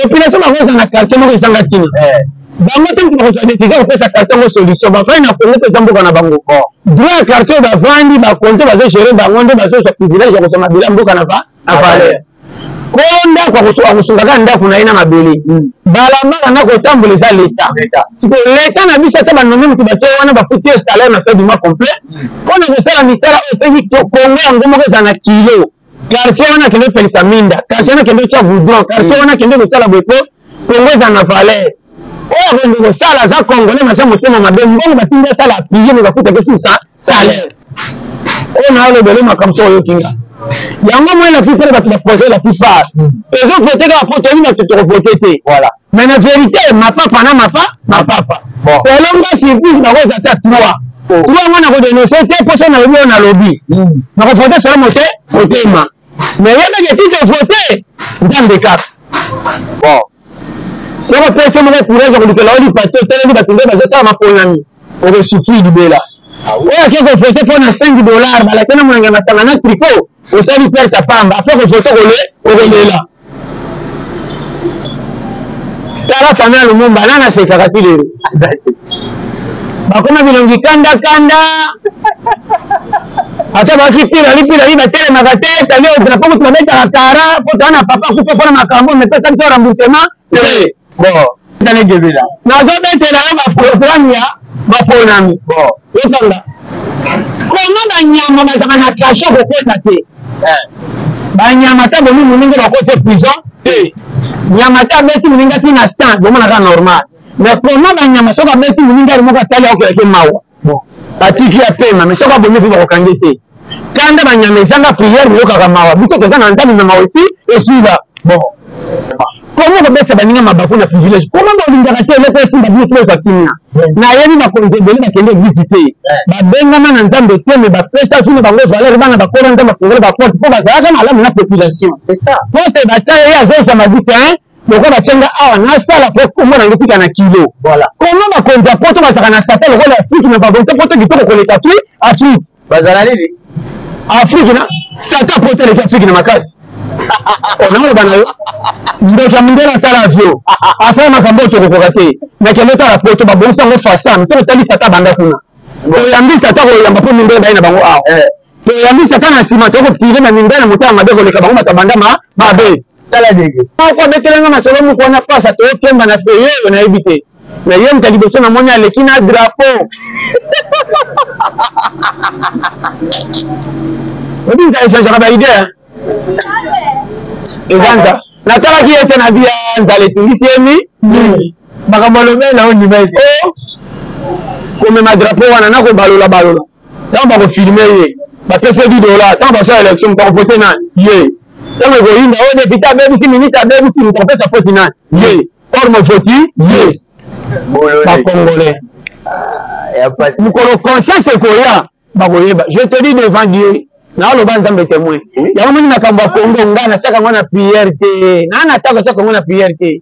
population bakoza na quartier moko ezanga tina bango te bakoza décision kopesa quartier ngo solution bafai na Congo pesa mboka na bango droit ya quartier bavandi bakonte bazogere bango nde bazosa privilège ya kosoma bila mboka na valeur konda kwa kusungaka ndako na ye na mabele balambaka na kotambola eza leta siko leta na biso ata banome moto batie wana bafuti ye salaire na fin du mois complet mpona kosala misala oyo soki Congo yango moko eza na kilo quartier wana kende pelisa minda quartier wana kende tia goudron quartier wana kende kosala boye po Congo eza na valeur oyo kende kosala aza congolais na za motema mabe mbongo batindi asala appuye me bakutake su salaire oyo na olobele makambo so oyokinga yango moi la plupart bato baprojet la plupart ezovote kaka po toyini bato tokovote te voilà mais na vérité mapapa na mapapa selon nga surprise bakoza ata 3 ngo na kodénonce te poso na yebi oyo na lobi nakovote solo motema mais yebeke tite vote nzambe kaka bon soko pese moko courage kolukela olipa te oteleli bato nde bazosala maponami okosufri libela oyo ake kovote mpo na $5 balaki na monange masanga na tricot osali perte ya pamba apres kovote okolela tala famille ya lumumba nana asekaka ti lero bakoma bilongi kanda ata bakipilali batelemaka te sali drapo kutu babetaka kara po toa na papa kupe mpona makambo mepesa biso remboursement te bon tanegebela nazobetela yo baprogramme ya baponami yokanga koma banyama bazaka na kashe kokota te banyama ta bomi moninga bakote prison te nyama ta beti moninga ti na 100 bomonaka normal mais koma banyama soki abeti moninga ali moko atali akokelake mawa batiki ya pema mais soki abomi mpe bakokange te kanda banyama ezanga priere boyokaka mawa biso toza na nzambe na mawa esi esila bon comment kobetisa baninga mabaku na privilège comment bolingaka te eloko esimba bino kilo ezatimina nayebi bakonzi ebele bakende eglise te babengama na nzambe te me bapesa tuna bango valeur bana bakolo nzambe akongole baporte mpo bazalaka malamu na population po te batia ye azozama dite loko batianga awa nasala po komona nge tika na kilo comment bakonzi apoto bazalaka na sata lokola afrique me babongisa poto kitoko koleka afrique bazala nini afrique na sata poto eleki afrique na makasi onaloba na yo ndeko ya mindele asala avio asala makambo oyo tokokoka te nakende otala poto babongisa yango fasa misolo etalisa ata banda kuna toyambisa ata koyamba mpo mindele baye na bango awa toyambisa ata na nsima tokopire na mindele na motala mabe koleka bango bato banda mabe tala dege oko abetelenga masolo moko wana pasa toyokemba na pe yeyo nayebi te na ye muta liboso namoni aleki na drapo obinza echangeaka baidea ezanza natalaki ete na bia nzala etungisi emi makambo alobeli na ondima ete komema drapo wana nakobalola ntango bakofilme ye bapesa $10 ntango basala élection bakovote na ye ntango ekoyinda oyo depute abebisi ministre abebisi moto akopesa foti na ye or mofoti ye bakongolais mokolo conscience ekoya bakoyeba je te dis devant Dieu naoloba nzambe témoin yango moni makambo ya Congo nga natiaka yango na priere te naa nataka tiaka yango na priere te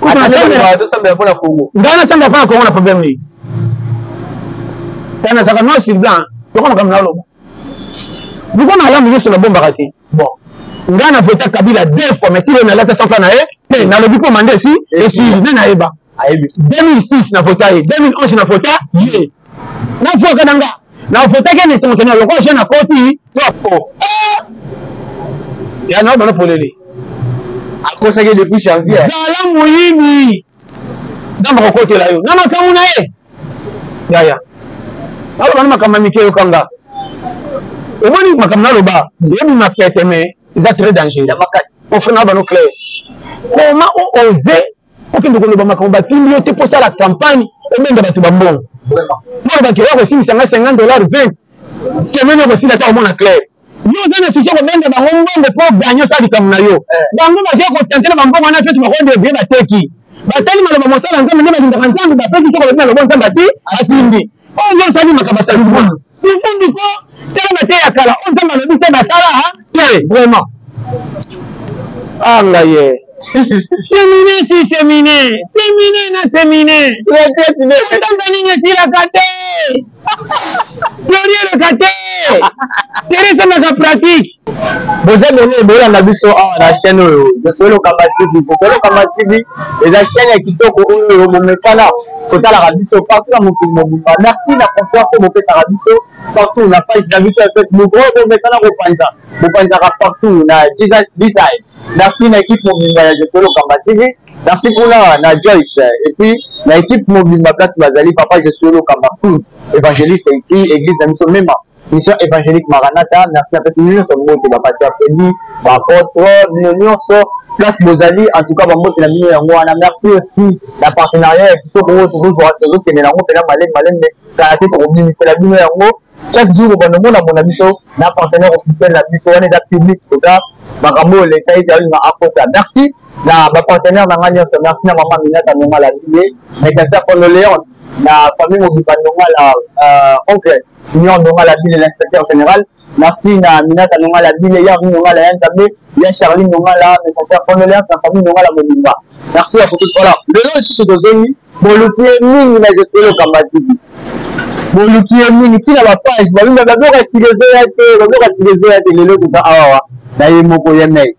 nga nasambela mpona Congo na problème nini ta nazaka noir sur blanc toko makambo naoloba biko malamu nyonso nabombaka te bon nga na vota Kabila 2 fois mais tilo nalata sanfa na ye te nalobi mpo mande esi esili nde nayeba 2006 na vota ye 2011 na vota ye nafoka na nga na votaki na sengo tena lokola je na koti to ya na bana polele akosaki depuis janvier zala moyini ndamba kokotela yo na makambo na ye yaya alo bana makambo mike yo kanga omoni makambo na loba yebi makete me eza très dangereux makati ofuna bana clair comment oser okende koloba makambo batindi yo te posala campagne omenda bato bambongo moi bakeya kosimisanga $50 20 semaine okosila ata omona clair yo oza na susi okobenda bango mbongo mpo ganye osala likambo na yo bango basia kotante na bambongo wana feti bakondebie bateki batali maloba mosala nzambe nde balingaka nzambe bapesi soko lobi na lobo nzambe ati asindi oyo nzo osali makambo asali mvundu mvundu ko tala bate ya kala oyo nzambe alobi te basala te vraiment anga ye Séminé, si séminé, séminé na séminé. Tanzanie silaka te. théorie eleka te théorie esalaka pratique boza bele boyanga biso awa na chaîne oyo Josolo Kamba TV. Josolo Kamba TV eza chaîne ya kitoko oyo bomesana kotalaka biso partout na mokili mobimba. Merci na confiance oyo bopesaka biso partout na page na biso ya Facebook oyo bomesana bopanzaka partout na Jesus Design. Merci na équipe mobimba ya Josolo Kamba TV. Merci pour na Joyce et puis na équipe mobimba place bazali papa Josolo Kamba évangéliste et puis église na biso même mission évangélique Maranatha. Merci à tous les gens ba pati apeli ba apôtre millions so place bozali en tout cas ba mbote na millions yango wana. Merci aussi la partenariat qui toujours que na ngo pena malem ka te ko bimi c'est la bino yango chaque jour ba no mona mona biso na partenaire officiel la biso wana da public oda makambo l'état il na apporter. Merci na ba partenaire na ngani so merci na maman Minata Nonga la vie mais ça ça condoléances la famille Mobiba Nonga la oncle Union Nonga la ville l'inspecteur général. Merci na Minata Nonga la ville ya Nonga la yantabe ya Charlie Nonga la mais ça fait condoléances na famille Nonga la Mobimba. Merci à vous tous. Voilà le nom ici c'est dozoni bolukier mingi na Josolo Kamba TV bolukier mingi tina ba page ba bimba ba silezo ya te lelo kuta awa na yemoko yemei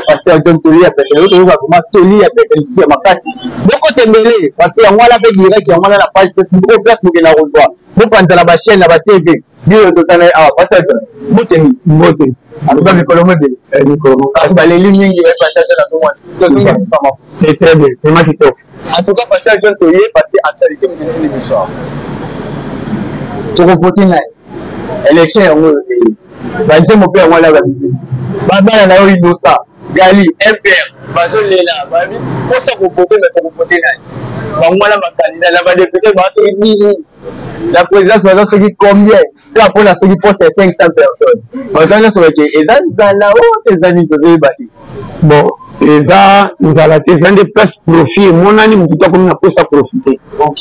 pasteur John Toli appelle le comment Toli appelle ici à Makasi beaucoup tembele parce que yango la fait direct yango la page Facebook place pour que na rejoindre vous prendre la chaîne la TV bio to sana ah pasteur motemi en tout cas mikolo mobile mikolo ça les lignes qui va partager la tout c'est très bien c'est magnifique en tout cas pasteur John Toli parce que actualité me dit l'émission tu revoter na élection yango banze mo père wala ba bibisi babana na yo inosa gali MPR bazolela babi posa ko voter mais ko voter na bangwala ba candidat la ba député ba so ni la présidence va so qui combien là pour la so qui poste 500 personnes bazana so que ezan la haute ezani de bati bon eza nzala te zande place profit monani mututa comme na posa profiter. OK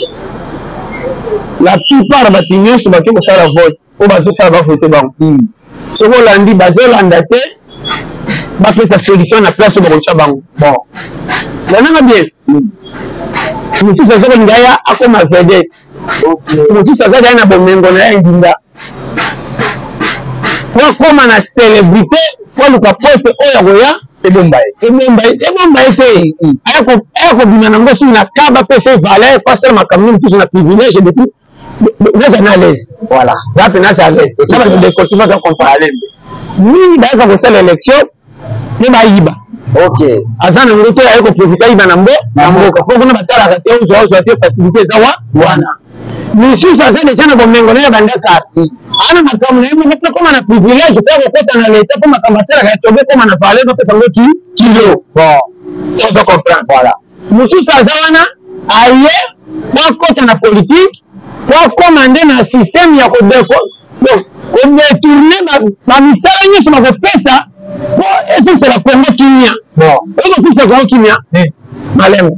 la plupart bati nyonso bati ko sala vote o bazo sala ba voter bango ce qu'on l'a dit bazolanda te ba fait sa solution na place ba kocha bango bon nana bien mutu sa zoko ngaya akoma vedette mutu sa zaka na bomengo na ndinga kwa koma na célébrité kwa luka pote oya goya ebombaye te ayako bina na ngosu na kaba pese valeur passer makamni mutu na privilège depuis vous êtes à l'aise, voilà. Vous êtes à l'aise. C'est comme le continent qu'on parle. Nous, d'ailleurs, quand on fait l'élection, nous sommes OK. Azan na ngoto ya ko profiter iba na mbo, na mboka. Kwa kuna batala kati au zo ate facilité zawa wana. Misi sasa de chana bomengo na banda kati. Ana makamu na yemo na koma na privilège kwa kota na leta kama kamasera ka tobe koma na pale kwa pesa ngoki kilo. Bon. Ça se comprend voilà. Misi sasa wana aye kwa kota na politique pour commander un système ya ko détourner ma misala nyonso ma ko pesa pour eso c'est la Congo Kimia bon eko pisa Congo Kimia malem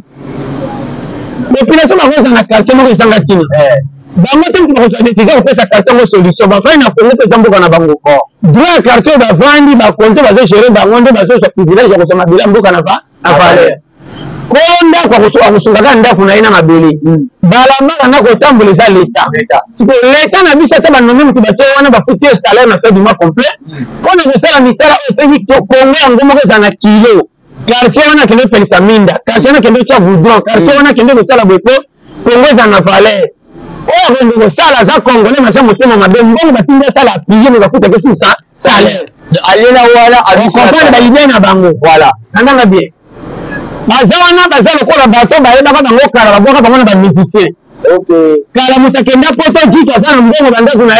population ma ko na quartier mo ko sanga kini bango te ko so décision ko pesa quartier mo solution ba fa na Congo te zambo na bango ko droit quartier ba vandi ba compter ba gérer bango ndo ba so privilège ko so mabila mboka na fa avale konda kwa kusunga ndaku na ina mabeli balamba na kotambuleza leta siko leta na biso ta banome mutu bato wana bafuti salaire na fin du mois complet kona kusala misala osengi to kongo yango moko za na kilo quartier wana kende pelisa minda quartier wana kende cha goudron quartier wana kende kusala bwepo kongo za na valeur o kende kusala za congolais na za motema mabe mbongo batinda sala appuyer me bafuta ke sa salaire alena wala comprendre ba idée na bango voilà nanga bien bazawana bazalo kola bato bayeba ka bango kala baboka bango na ba musicien OK kala mutakenda poto jitu azana mbongo banda kuna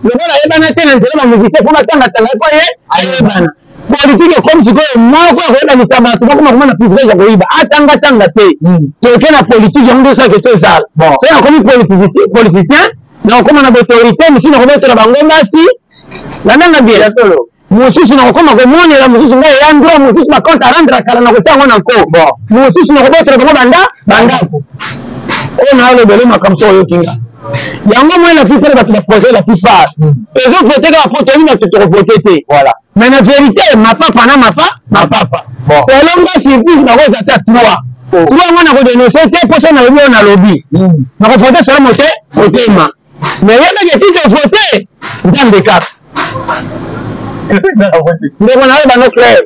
lokola yebana te na ntela ba musicien fona tanga tanga ko ye ayebana politique comme si ko moko ko yeba ni sabato bako makoma na privilège ko yiba atanga tanga te toke na politique yango ça que to ça bon c'est comme politicien na koma na autorité misino ko betela bango ngasi nanga bien solo mususu na koma ko monela mususu ngai yandro mususu na compte rendre kala na ko sango na ko bon mususu na ko betre ko banda ko on a le belo makamso yo kinga yango moi la plupart ba projet la plupart et donc voter la photo ni na te voter te voilà mais la vérité ma papa bon c'est l'homme surprise na ko zata 3 moi na ko dénoncer te poso na yo na lobby na ko voter sur moté motema mais yebeke tite vote nzambe kaka ndeko na yeba no clair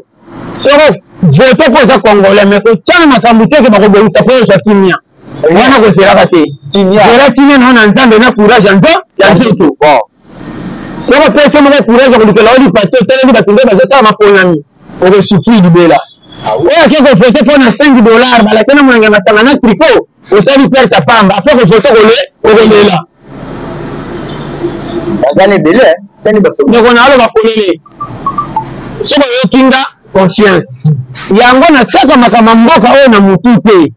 soko vote mpo eza congolais mais kotyana makambo te ke bakobongisa mpo ozwa kimia wana kozelaka te zela kimia nao na nzambe na courage ya nzoto soko pese moko courage ya kolukela olipa te oteleli bato nde bazosala maponami okosufri libela oyo ake kovote mpo na $5 balaki na monange masanga na tricot osali perte ya pamba apres kovote okolela ndeko na aloba kolele soko oyokinga confiance yango natiaka makambo mboka oyo na motu te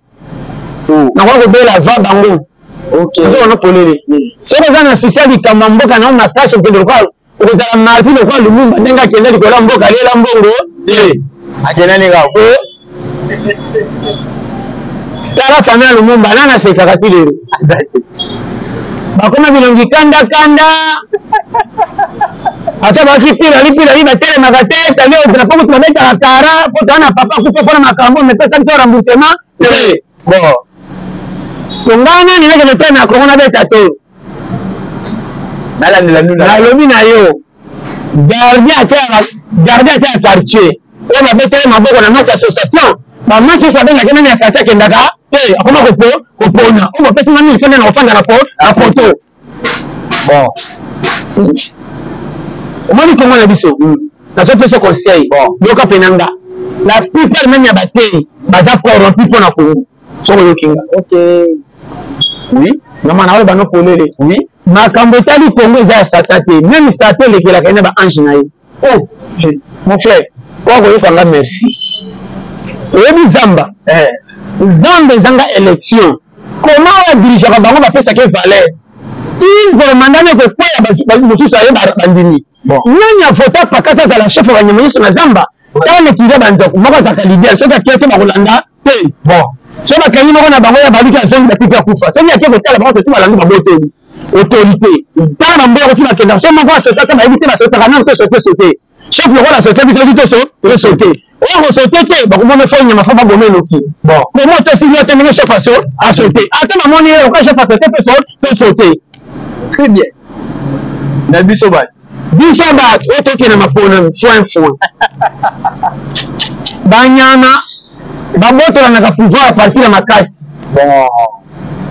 nakoki kobela va bango ozokona polele soki eza na susi ya likambo ya mboka nao makasi okende lokola okozala marti lokola lumumba ndenge akende likolo ya mboka alela mbongo te akendani kako tala fami ya lumumba nana asekaka ti lelo bakoma bilongi kanda ata baki pilali batelemaka te sali drapo kutu babetaka kara po toa na papa kupe mpona makambo mepesa biso remboursement te bon songana ninakende mpe na kongo nabeta te nalobi na yo gardien ate ya quartier oyo babetele maboko na mati association bamaki oso babengaki nani ya quartier akendaka te akoma kopona oyo bapesi nga mili fende na kofanda na poto bon omoni kongo na biso nazopesa conseil yoka mpe nanga la plupart meme ya batei baza corrompu mpo na kongo soko yokinga namana oyo bano polele makambo etali kongo eza ya sata te meme sata elekelaka ene baange na ye mon frère oyo koyokanga merci oyebi zamba ezanga élection koma oyo dirigeaka bango bapesaka valeur ivremanda ne kokwea mosusu aye bandimi nani avota pakasi azala chef ya banyama nyonso na zamba talekile banzaku moko azalaka lider soki akie te bakolanda te so bakangi moko na bango ya baliki azongi bapipe ya kufa soki ake kotala bango toti balandi bango otoli autorité tala bamboya koti bakenda so moko asote te bayebi te basotaka nano te sote chef lokola asote biso oti tosote oyo kosote te bakomona fo nyama fo bagoma eloki komo tosilio te ndenge chef asote ata bamoni ye lokola chef asote mpe tosote très bien na biso bato oyo tokende mapona foin banyama babotolanaka pouvoir a partir ya makasi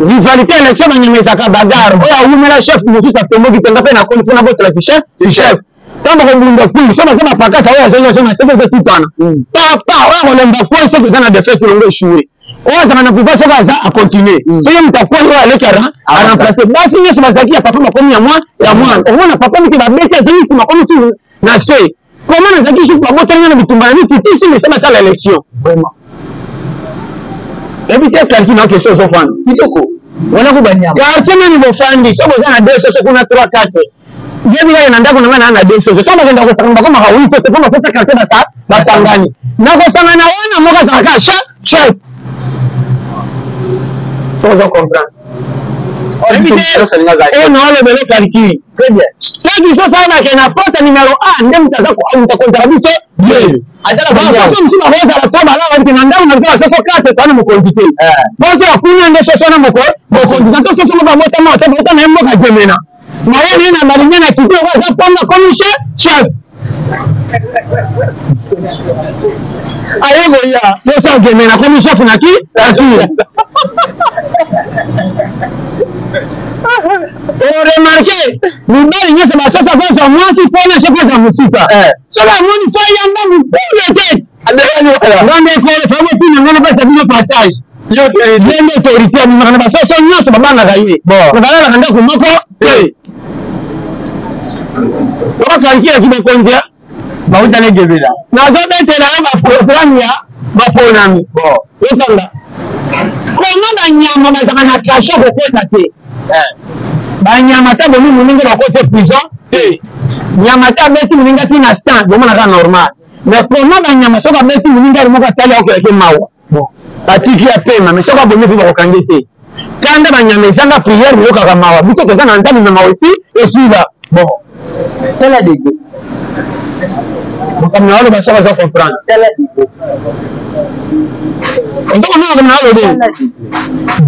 rivalité élection banyama ezaka bagare oyo awumela chef mosusu atomboki tenga mpe nakoni fo nabotolaki chef ntango kombunda kuli so baza bapakasi oyo azongi maseke eza tutana papa oyo kolemba kwoi soki eza na defete longo eshue oyo azaka na pouvoir soki aza acontinue soki moto akwoi oyo aleki aremplace basi nyonso bazalaki ya papa makomi ya mwana omona papa miki babeti azongi nsima komi su na se koma nazalaki suku babotolinga na bitumba na miti ti simi ese basala élection vraiment ebi te kalki na okesi ozofanda kitoko wana kubanyama quartier nani bofandi soki oza na 2 soso kuna 3 4 yebikake na ndako nanga naa na 2 soso to bakenda kosanga bakomaka 8 soso mpo basasa quartier basangani nakosangana wana moko azalaka chef soki ozo comprendre naolobele calcul soki sosala bake na porte numero 1 nde moto aza kokonzaka biso mosu bakozala to balabake na ndako na biso basoso 4 toana mokonzi te porte akuna nde soso na mokonzi to soso ngo bamotama te bauta na ye mboka gemena naye ne na balinge na kiti oko aza pamba komi chef aye koya soso agemena komi chef na ki oremarke mibali nyonso basosa koza mwasi fona sokoza mosika soki amoni fo yamba mokulu te ngandeko famopina ngana pesa bino passage yende autorité amimaka na basoso nyonso babangaka ye balalaka ndako moko te okalikilaki bakonzia bauta negebela nazobetela yo baprogramme ya baponami yokanga koma banyama bazaka na kasho kokota te banyama ta bomi moninga bakote prison te nyama ta abeti moninga ti na 100 bomonaka normal mais koma banyama soki abeti moninga ali moko atali aokelaki mawa batiki ya pema mais soki abomi mpe bakokangi te kanda banyama ezanga priere biyokaka mawa biso toza na nzambe na mawa esi esila bon tala dege makambo na oloba soki aza comprendre tala dege ontokomona makambo na olobe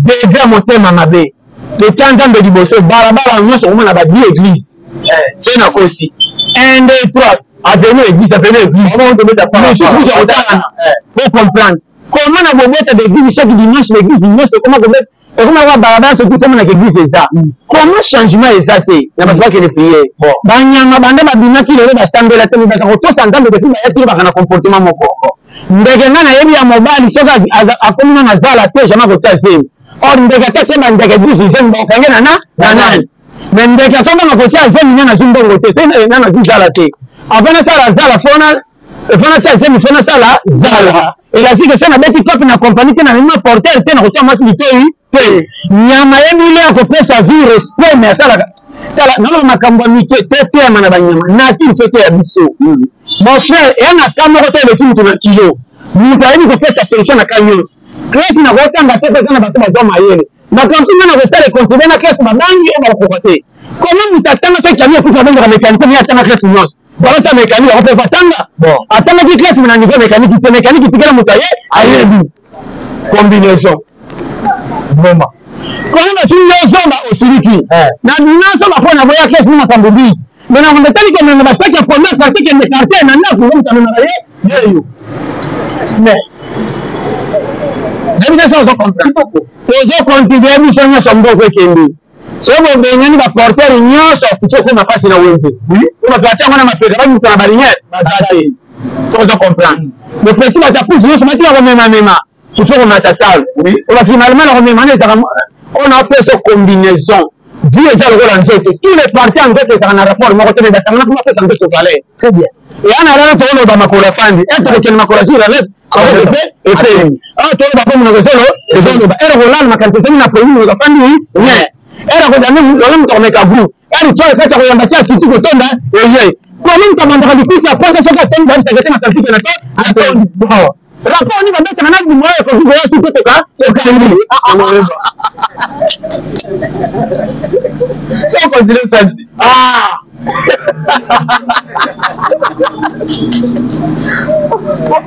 dege ya motema mabe le tchanzambe liboso balabala nyonso komona ba 10 église c'est na kosi 1 2 3 avenue église pour comprendre comment na bobeta d'église chaque dimanche l'église nyonso comment bobeta et comment va balabala surtout comme na église eza comment changement exacté na ba que les prières banyama banda babinaki lelo basambela te ba ko to sandambe depuis ba yaki ba kana comportement moko ndege ngana yebi ya mobali soka akomina na zala te jamais ko tazemi or ndege te ba ndege bizi zemi ba kangena na nani mais ndege soka na ko tazemi na zumbongo te c'est na zala te avant ça la zala fona tazemi fona sala zala et la si que ça na beti copie na compagnie te na même porteur te na ko tia mwasi litoi te nyama yebi ile akopesa vie respect mais ça la tala non makambo mike te tema na banyama na ti sote ya biso mon frère et na kamera te le tout na kilo mutu ayebi kopesa solution na kanyos classe na kotanga te pesa na bato bazwa mayele na continue na kosala contribuer na classe babangi o bakokote comment mutu atanga te kami okufa bongo mécanicien ni atanga classe nyos zala ta mécanique akope batanga atanga ki classe na niveau mécanique te mécanique tikela mutu ayebi combinaison vraiment comment tu yozomba osiriki na binaso bapona boya classe ni makambo bizi mais na ndetali ke na basaki ya premier parce que ne quartier na na ko mutano na yeyo mais l'évidence on comprend ozo contribuer mission na sombo ko kendi so bo bengani ba porteur nyoso fucho ko mapasi na wenze ko tuacha ngana mapeka ba misana balinye bazati so ozo comprendre le principe ta pousse yo somati ko mema fucho ko matatalo on va finalement le remember ça on a fait cette combinaison Dieu est le rôle en jeu tous les partis en fait ça en rapport moi côté de ça on a fait ça en fait valeur très bien et on a là pour le ba makola fandi et pour que makola sur la laisse et puis to ba ko mna goselo et donc ba era roland makanisa na produit ga fandi ne era ko damu lo mto meka group era to ka ko yamba cha kitu ko tonda yeye kwa nini tamanda kalikuta kwanza soka tenda msagete na salfiki na to hapo rapport ni ba beta na ni moyo ko ngo yosu kutoka okani so continue fancy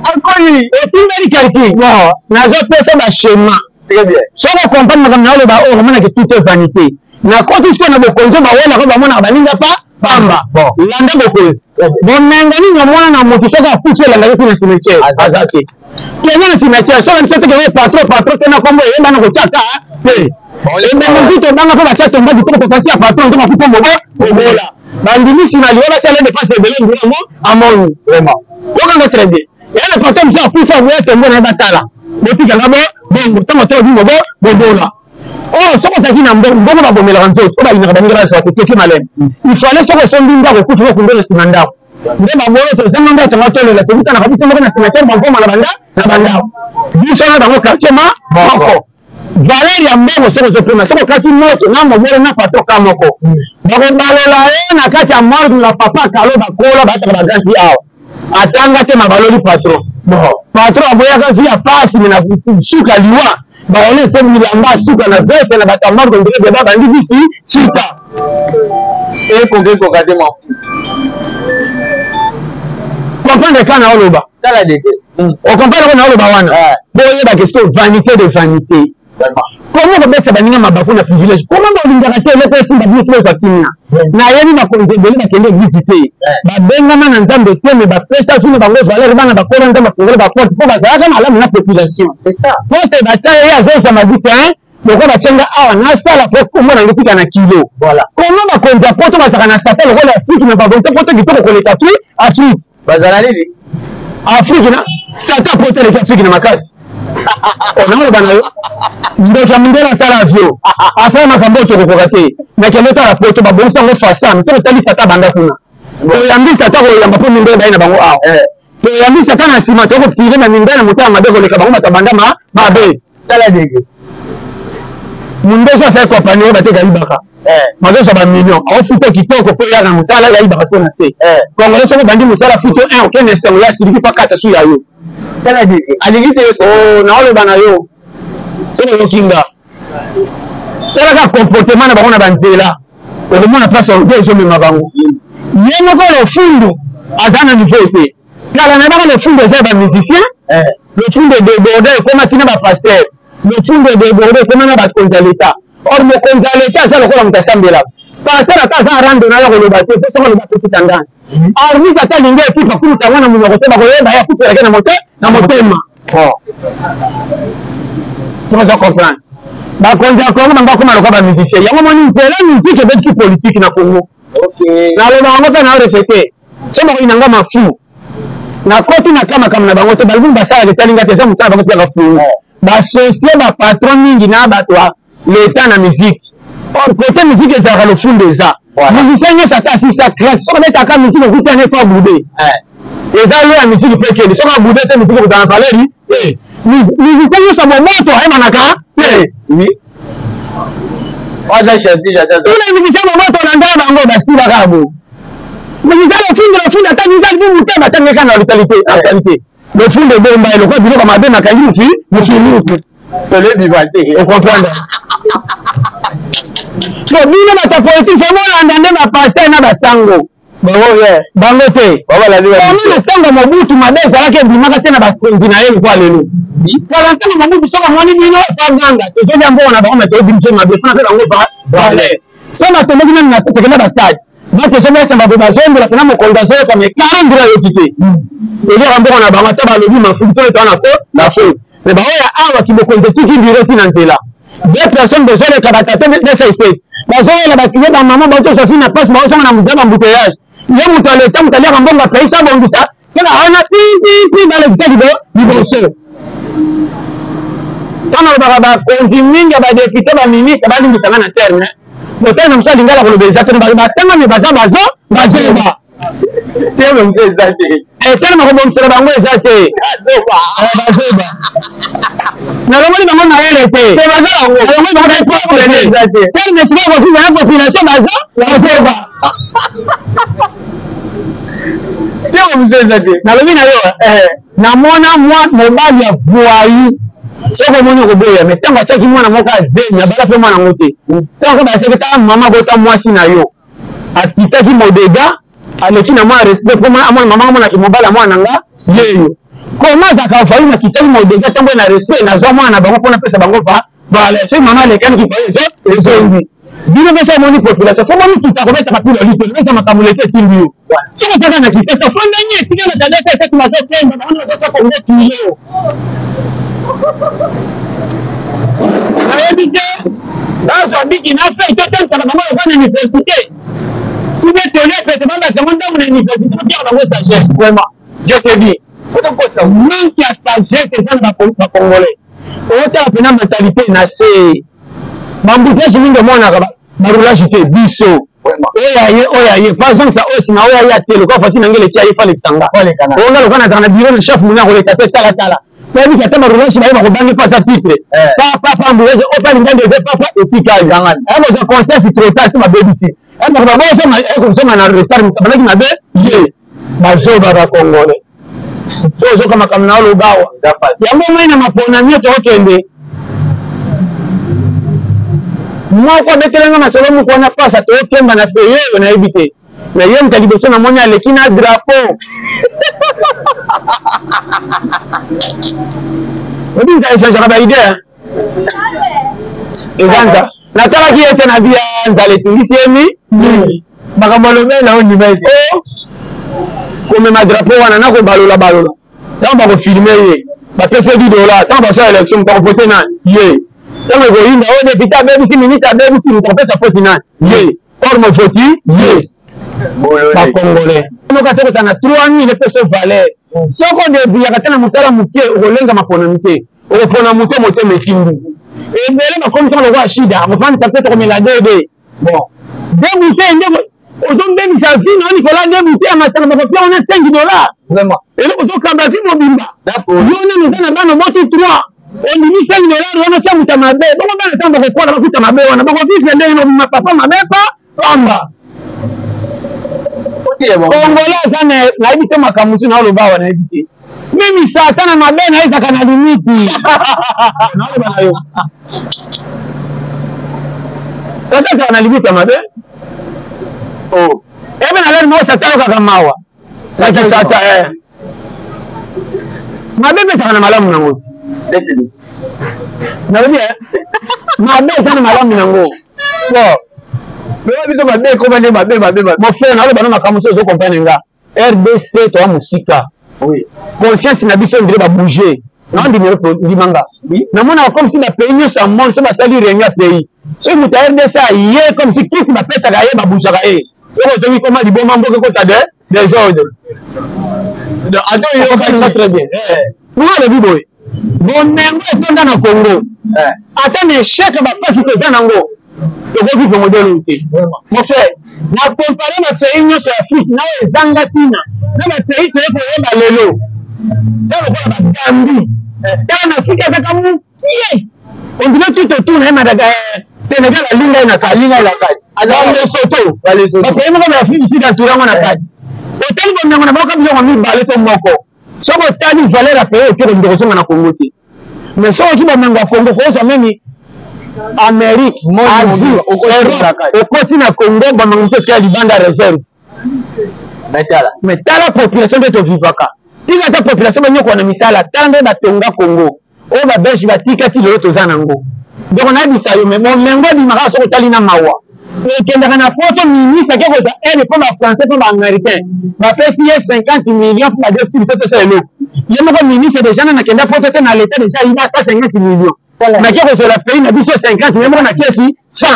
encore et tout mari calcul non nazo pesa ba schéma très bien so ko comprendre comme na le ba o mona que tout est vanité na ko tout ce na bokonzo ba wala ko ba mona baninga pa pamba landa bokonzi bonanga ni mwana na moto soka pousse landa ko na cimetière azaki kenya na cimetière so na sote ke patron tena kombo yenda na ko chaka et même dit to banga ko ba chato mbaji ko pati ya patron to makufa mbogo bola bandimi sinali wala tele de passer de l'environnement amon vraiment ko nga très bien et le patron ça kufa mo tembo na batala botika ngabo bongo tama to bi mbogo bola oh soko ça qui na mbogo ba bomela kanzo ko ba ina ba ngala sa ko teki malem il fallait soko so ndinga ko kufa ko ndele simanda ndema mbogo to zamanda to matole la tukuta na kabisa mbogo na simachari bango na banda biso na bango quartier ma bako Valeria mbongo soko zoprema soko kati moto na mobile na pato kamoko bako balola na kati ya morgue na papa kalo bakola bata baganti awo atanga te mabaloli patron patron aboya ka via pasi na suka liwa baone te milamba suka na veste na bata morgue ndire de baba ndi bisi sita e ko kate ma comprendre kana oloba tala deke o comprendre kana oloba wana boye ba question vanité de vanité comment on bête baninga mabako na privilège comment on lingaka te le pesi ba biso za timna na yeni na konzebeli na kende visiter ba benga na nzambe te me ba pesa tuni bango valeur bana ba kola ndamba kongole ba porte pour bazaka na alamu na population c'est ça porte ba taye ya zo za mabite hein boko ba chenga awa na sala pour comment na ngipika na kilo voilà comment ba konza poto ba saka na sata le rôle Afrique na ba bonse poto kitoko ko leta tu Afrique bazala nini Afrique na sata poto le Afrique na makasi on a banayo ndoka mundela sala avio afanya makambo to kokate na keleta la poto ba bonsa ngo fasa mse tali sata banda kuna to yambi sata ko yamba po mindela baina bango awo to yambi sata na sima to ko tire na mindela mutama madego le kabango matabanda ma be tala dege mundeso sa compagnie ba te galibaka mazo sa ba million au futo kitoko ko ya na musala ya iba parce que na se congolais so bandi musala futo 1 okene se ya siriki fa kata su ya yo tala dege aligite yo oh na ole bana yo c'est le kinga tala ka comportement na bana banzela o mona place au deux hommes mabango yeno ko le fundu adana niveau pe kala na bana le fundu za ba musicien le fundu de border comme tina ba pasteur le fundu de border comme na ba konza l'état or mokonzi ya leta aza lokola moto asambela pasteur ata aza rando na yo koloba te mpo soko loba pesi tendance arbitre ata alingi ekipe akumisa yango na monoko te bakoyeba ye akufelake na motema toza comprendre bakonzi ya kongo bango akoma lokola bamusicien yango moni nzela musike ebeti politique na kongo naloba yango mpe nao repete so bakoyi nanga mafu nakoti na kamakambo na bango te balibungu basalaka etalinga te eza mosala bango te yaka fungo basocie bapatron mingi na bato ya leta na musike or kote musike ezalaka lofundo eza musicien nyonso ata asisa crete soko betaka musike okutane fo abude eza lo ya musike mpe kende soko abude te musike kozala na valeri musicien nyonso bomoto ayemanaka musicien bomoto olanda bango basilaka bo musicien lofundo ata musicien libi mute batangeka na vitalité lofundo ebomba eloko biloko mabe nakangi mofiliku okomprendre so bino bato politike molanda nde bapaster na basango bango te na ntango mobutu mabe ezalaki ebimaka te na bakonzi na ye lokwa lelo kala ntango mobutu soko moni bino faganga tozolia mbongo na bango me toyebimse mabe fana mpe bango valer so batomboki nani na tekenda bastade bato soboyesamba bo bazombela pena mokonzi azoyoka me karandira yoki te tozoka mbongo na bango ata balobi mafuki soki toa na fo me baoya awa kibokonzi etiki biro ti na nzela deux personnes bezoleka batate desaiset bazoyela bakile bamama baotosofi na pasi baosonga na muza bambuteyage ye moto aleta moto aliaka mbongo apeisa bongisa kena aona pipipi balekisa liboso tana lobaka bakonzi mingi ya badepute baministre balingisanga na terme motali na mosu alingala koloba eza te batangami baza bazoba tele makobongisela bango eza te bazoba nalongoli bango mayele te nalongoli bango tele nesika kofiza na population bazoba nalobi na yo namona mobali ya voayu soko omoni okoboya me ntango atiaki mwana moko azenya abala mpe mwana ngo te ntango baseki taka mama kota mwasi na yo apisaki modega aleki na mwa respect po amona mama amonaki mobali ya mwana nga yeyo koma azaka vayu nakitaki modega ntango na respect nazwa mwana na bango mpona pesa bango vale soki mama alekaniki vayu ezongi bino mpe so omoni population fo moni kita kobetaka pila litolo eza makambo lete etimbi yo soko saka na kisasa fo ndenge etika na tandesa eseki bazotemba bango bazosaka nde kilo nayebi te nazwa biki na fe totanisaka bango loka na université ube tole pete bangasango ntango na université otiaka bango sagesse vraiment je te dis manque ya sagesse eza na bacongolais oyotala mpena mentalité na se bambutesi mingi omonaka barulage te biso oyo aye bazongisa oyo nsima oyo aye atele kwa fati nange leki aye falekisanga onga loka nazaka na biro na chef moni akoleka te talatala oyebi ata barulage baye bakobangi pasa titre papa ambulance opalinga ndeve papa etikali ayebozwa conseil trotard si babebisi ayebakosoma na retard banaki mabe ye bazoba bakongole so ozoka makambo na olobawa yango mai na mapona mio tokokende moko abetelenga masolo moko wana pasa tokemba na pe yeyo nayebi te na ye moto liboso namoni aleki na drapeau obi nza echangeaka baidea eza nza natalaki ete na bia nzala etungisi emi makambo alobeli na ondima ete komema drapeau wana nakobalola ntango bakofilme ye bapesa $10 ntango basala élection moto akopote na ye ntango ekoyinda oyo depute abebisi ministre abebisi moto akopesa poti nani ye or mofoti ye bakongolais onoka te kota na 3000 epesa valeur soko odebuyaka te na mosala moke okolenga maponami te okopona moto motema etindi ebele bakomisaka lokwa shida akofandisa mpe tokomela debe bon debute nde ozombebisa vino nikola debute ya masaka bakopia ona $5 eloko ozokamba vi mobimba yo nani eza na bana boti 3 ondimi $5 wana tia muta mabe bongo bana ntango bakokwala bakuta mabe wana bakofifre ndenge nobima papa mabe pamba kongola aza nayebi te makambo mosu na oloba awa nayebi te mimi sata na mabe na ezaka na limiti naoloba na yo sata ezaka na limiti ya mabe ebe na leli moko sata yokaka mawa saki sata mabe pe ezaka na malamu nango Décidé. Na bien. Ma belle ça na malamu nango. Bon. Mais bito ma belle comment ma belle. Mon frère na ba na makamuso zo comprendre nga. RDC to musika. Oui. Conscience na biso ndire ba bouger. Na ndi manga. Oui. Na mona comme si na pays nyo sa monde so ba sali réunion pays. So muta RDC yé comme si Christ ba pesa ga yé ba bouger ga yé. So ko so comment liboma mboke ko ta des ordres. Attends, il va très bien. Nous le biboy. Bon mengo etonda na Congo. Ata ne chèque ba pasi ko za nango. To ko vivre modèle outé. Mon frère, na comparer na pays nyo sur Afrique na ezanga tina. Na ba pays to ko yeba lelo. Talo ko ba Gambie. Talo na Afrique za kamu. On dirait tout autour na Madagascar. Sénégal la linga na kalinga la kati. Alors Lesotho, ba pays mo ba Afrique ici dans touranga na kati. Hotel bon na boka biso mi balé to moko. Soko tali valeur a payer autour de Congo na Congo ti. Mais soko ki ba menga Congo ko ça même Amérique, Asie, au côté na Congo ba menga so kia libanda réserve. Mais tala population de to vivaka. Tika ta population ba nyoko na misala tande ba tonga Congo. O ba belge ba tika ti lo to zanango. Donc on a dit ça yo mais mon mengo di mara soko tali na mawa. Et na photo ministre qui est elle pour la français pour l'américain va faire 50 millions pour la dire si c'est ça le il y a un ministre déjà na kenda photo na l'état déjà il a 150 millions mais qui est la pays na biso 50 mais on a qui 100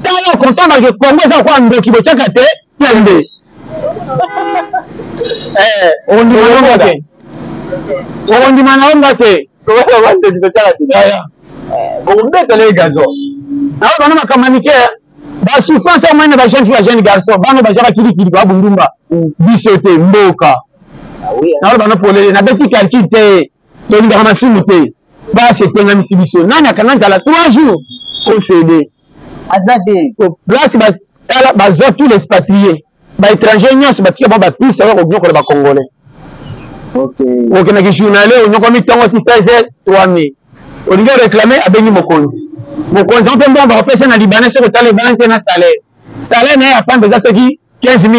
tala content dans le Congo ça quoi ndoki bo chaka te yande on dit manonga te on va te chaka te on met les gazons na on a communiqué ba souffrance au moins na ba jeune garçon bano ba jaba kili ba bundumba bisote mboka na ba no polele na beti calcul te to ni ba masimu te ba se tenga misibiso nani akananga la 3 jours au CD azade so place ba sala ba zo tous les expatriés ba étrangers nyos ba tika ba tous ça ko nyoko ba congolais OK na ki journalé nyoko mi tongo ti 16 3000 on dit réclamer abengi mokonzi. Mon compte on va repasser dans Libanais sur le Libanais qui a salaire. Salaire n'est pas besoin de $15 000.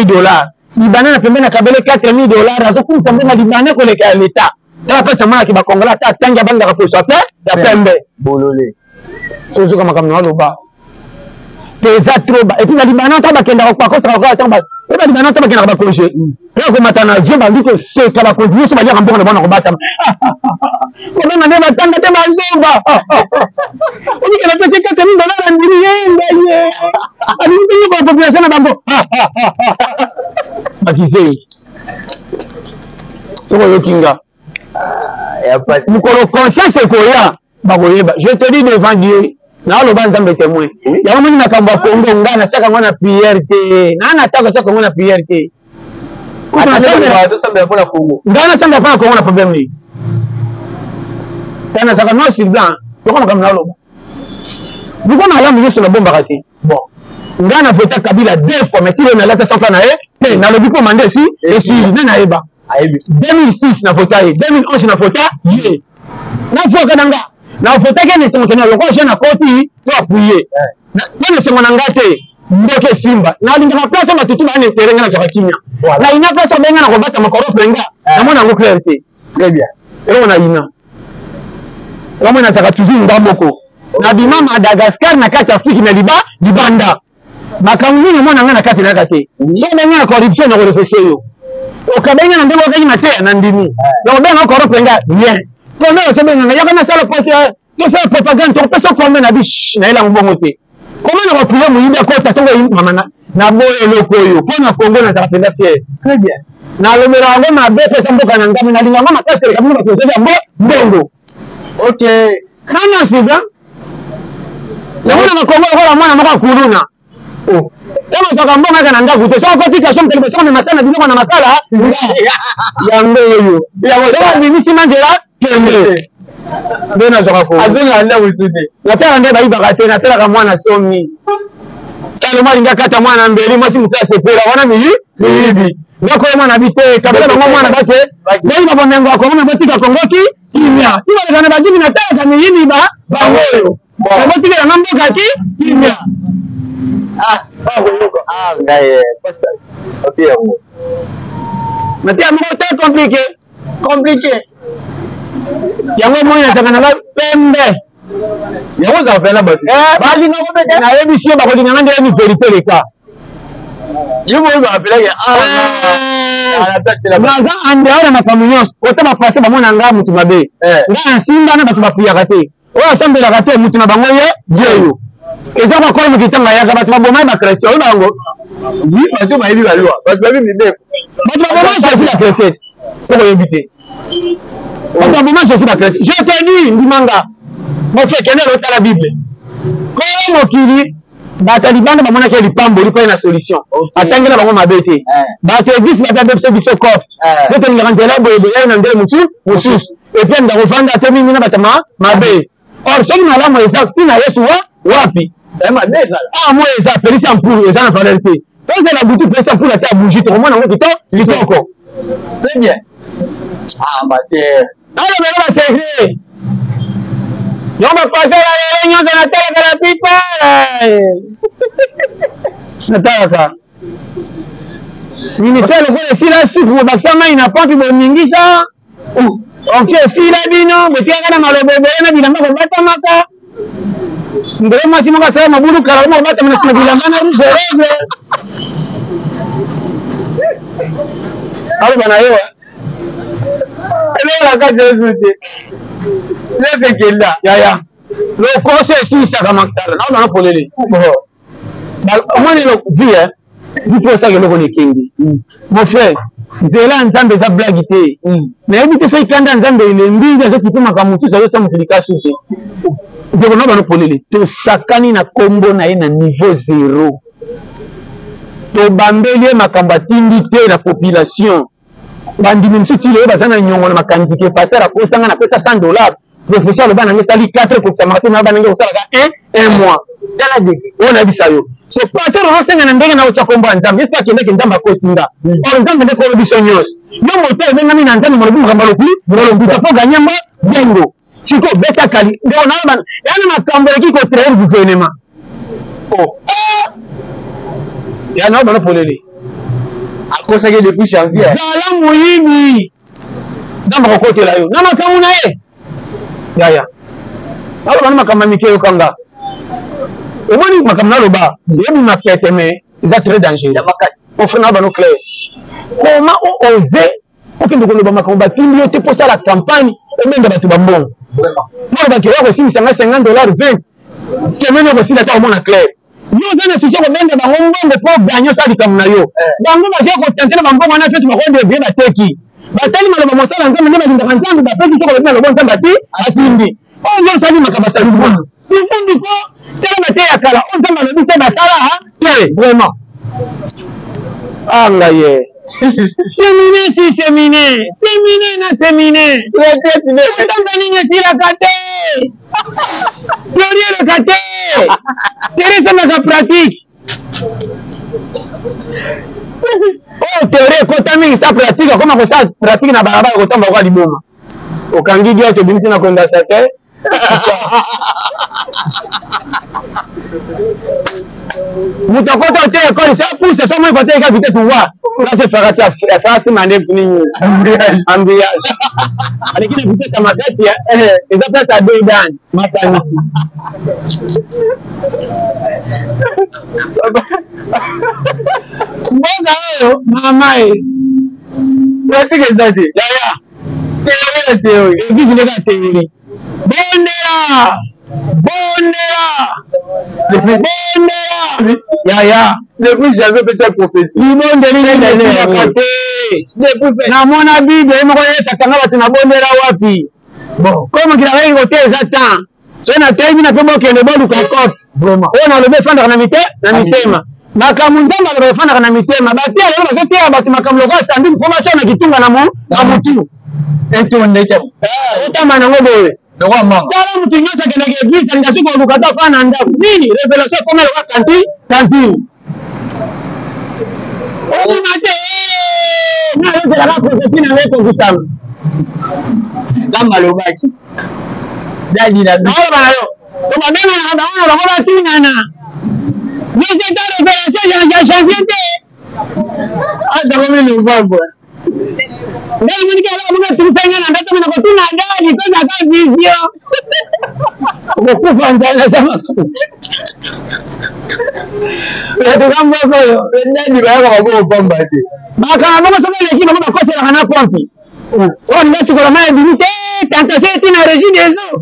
Libanais a payé na kabele $4 000. Razo comme ça na Libanais ko le l'État. Là après ça m'a ki ba Congola ta tanga banga ko so pa ya pembe. Bololé. Sozo kama kama no ba. Pesa trop ba. Et puis na Libanais ta ba kenda ko ko sa ko ta ba. Et ba Libanais ta ba kenda ba congé. Là ko matana je ba ndiko se ka ba continuer so ba ya mbongo na bona ko bata. On a même attendre de mazomba. On dit que la personne qui a mis dans la ndiri ani ndi ko population na bango. Bakise. Soko yokinga. Ya pas. Mukolo conscience ko ya bakoyeba. Je te dis devant Dieu. Na lo banza témoin. Ya moni na kamba Congo ngana chaka ngona PRT. Na na chaka ngona PRT. Atatu samba pour la Congo. Ngana samba pour Congo na problème ni. Tana saka no sur blanc. Pourquoi comme na lo? Pourquoi na la milieu sur la bombe raté? Bon. Ngana vota Kabila 2 fois mais il na la tesa na e, na lo biko mandé si et si na eba. 2006 na vota e, 2011 na vota ye. Na voka nanga. Na vota ke ne sema kana lokwa na koti to appuyer. Na ne sema nanga te. Mboke Simba. Na linga na place matutu ba ne terenga na Kinya. Na ina place benga na kobata makoro prenga. Na mona ngo clarté. Très bien. Et on a ina. Kama na saka tuzi ndamoko. Na bima Madagascar na kati Afrique na libanda. Makamuni ni mona ngana kati na kati. So benga na corruption na refeshe yo. Okabenga na ndebo kati na te na ndimi. Donc benga ko prenga bien. Pour nous c'est benga ya kana sala pote. To sala propagande to pesa comme na bish na ila mbongo te. Comment on va pouvoir mouiller ko tatonga mama na boye loko yo. Pona Congo na saka penda fier. Très bien. Na lo mera ngo na befe samboka na ngami na linga mama kase kama na ko ya mbongo. OK. Kana sida. Naona makongo kwa mwana maka kuluna. Oh. Kama saka mbonga kana ndavu te soko tika shom tele soma masana dinoko na masala. Ya ngoyo. Ya ngoyo ni misi manjera kende. Bena saka ko. Azuna anda usudi. Nataka ndeba iba tena nataka mwana somi. Salo mali ngakata mwana mbeli mwasi mtsase pera wana miyibi. Ngako mwana bite kabela mwana bate. Ndio mabongo yako mwana batika kongoki. Kimia. Iba kana bajini nataka ni yini ba bawoyo. Boti kana nambo kaki kimia. Bawoyo. Ngaye. Pasta. Opia mo. Matia mo ta compliqué. yango moya takana pembe yango za fela basi bali na kobeta na yebisie bakolingana nde ni vérité le cas yumo ba apeleke naza ande aona makambo nyonso ota bapase bamona nga mutu mabe nga nsimba na bato bapuyaka te oyo asambelaka te mutu na bango ye jeyo eza bakolo mokitanga yaka bato babomai bakretien oyo bango bato bayebi balwa bato bayebi mibeko bato babomai jésus bakretien soko oyebi te bato babomai jésus bakretien je te dis ndimanga mofekende lotala bible koyo mokili bato libanda bamonaki lipambo likoye na solution atangela bango mabe te bato eglise batabe biso cope so tolingaka nzela boyeboyai na ndele mosusu epui nda kofanda te mingi na bato mabe or soki malamu eza ntina yesu wapi mo eza pelisi ampulu eza na valeur te tozela butu pelisi ampulu ate abougi tokomona ngo kitoko très bien alobela basekre yo bapase balele nyonso natalaka na pipa natalaka ministère lokola esila suku bobakisa mai na pompi boningisa ontie esila bino botiaka na malobo ebele na bilamba kobatamaka ndele mwasi moko asala mabulu kala omo kobatama na nsima bilamba na rugerege aloba na yo elolaka jesu te lefekela yaya lokoso esilisaka makala naona napolele omoni vie vifo esaka eloko nekengi mon frère nzela nzambe eza blagi te nayebi te soki kanda nzambe elengi azokitumaka mosusu azotya mofilikasi te ndeko na banopolele tosakani na kombo na ye na niveau 0 tobambeli ye makambo atindi te na population bandimi mosusu tile oyo baza na nyongo na makanisi ke paster akosanga napesa $100 professeur aloba nange esali 4 ekokisamaka te na banange kosalaka 1 mois tala deke oyo nayebisa yo so paster ozosenga na ndenge na otya kombo ya nzambe eske akendeke nzambe akosinga or nzambe nde kolo biso nyonso yo moto ebengami na nzambe molobi makambo alokuta mpo ganyamba bengo siko betakali ndeko nayebana yana makambo eleki kotraire gouvernement yana oyo banopolele akosaki depuis janvier zala moyibi nzambe akokotela yo na makambo na ye yaya aloba na makambo ya mike yokanga omoni makambo naloba yebi makete me eza très dangereux ofre na bano clair koma oose okende koloba makambo batindi yo te posala campagne obenda bato bambongo nalobaki oya kosimisanga $50 20 semaine okosila ta omona clair yo oza na susi kobenda bango mbongo mpo ganye osala likambo na yo bango basia kotente na bambongo wana feti bakonde ebie bateki batali maloba mosala nzambe nde balingaka nzambe bapesi soko lobi na lobo nzambe ati atindi oyo nzo osalimaka basali mwana ifundiko tala bate ya kala oyo nzambe alobi te basala te vraiment angaye semine na semine ntanza nini esilaka te teori eleka te teori esambaka pratique oyo teori ekota mingi sa pratique akoma kosala pratique na balabala kotamba kwa liboma okangi dio tobimisi na kondasa te moto akota te ekole sa pousse so moi koteleka vitesse wa là c'est farati mande nini ambiance aleki na vitesse ya makasi eza place ya bei dani makanisi mboga oyo mama e pratique eza te yaya teori na teori evisi ndeka teori bondela yaya depuis jamais pesa prophétie libondelingeaka te namona bible moko yesakanga bato na bondela wapi ko mokili akaki kote eza temps soki nateyebi na mpe bokende boluka kope oyo nalobi efandaka na mitema makambo nzambe aloba efandaka na mitema bateya lelo bazoteya bato makambo lokola sanduku mpo batya na kitunga na motu otamba nango boye tala mutu nyonso akendaka eglise alinga soki oluka ta fana na ndako nini révélation ekoma loka kantine obima te nayozelaka profesi na ngai kokutama nzambe alobaki naoloba na yo so babenganaka bango na bango batingana mais eta révélation ya janvier te atakomi novembre ngai moni kala munga timisanga na ndata na kotuna ndani kwenda ka video ukufa ndani sama ndio kama hiyo ndani baya kwa bomba eti baka mama soma ile kile mama kosa kana pompi so ndio siko na limite tanta seti na régime des eaux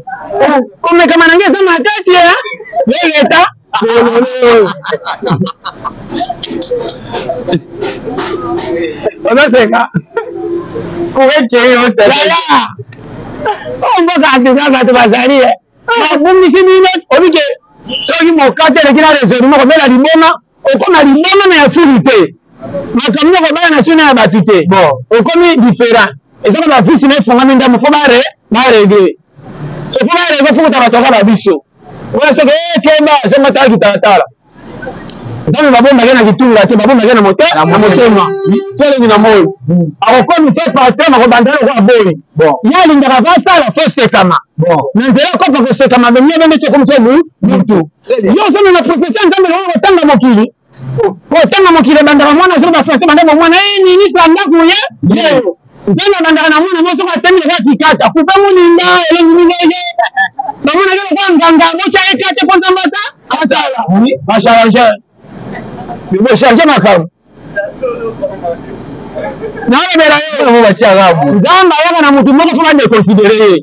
comme kama nangeza matati ya leta Unaseka kuweke yote la mboga akizaga tubazalie mabumi simile obike soki mokate lekina raisonnement ko bela limona okona limona na ya furité makamyo ko bela na suna ya batute bon okomi différent ezaka ba fisi na fonga minda mfo bare régler so ko bare ko futa batoka ba biso wala soko kemba sema taki tatala Zami babomba gena kitunga te babomba gena mote na motema tele ni na moyo akokomi se patema ko bandana ko aboli bon yali ndaka basala fo sekama bon nanzela ko pa ko sekama be nyebe mete ko mtemu mtu yo sono na professeur nzambe lo tanga mokili ko tanga mokili bandana mwana so ba français bandana mwana ni sanda kuye leo nzambe bandana na mwana moso ka temi ka kikata kupa muninda ele ngine bamuna gena kwa nganga mocha ekate ko nzambata asala mashallah Nibo charger makamu. Naona bela yeye mu bachagabu. Nzamba yaka na mtu mmoja kama ndio considerer.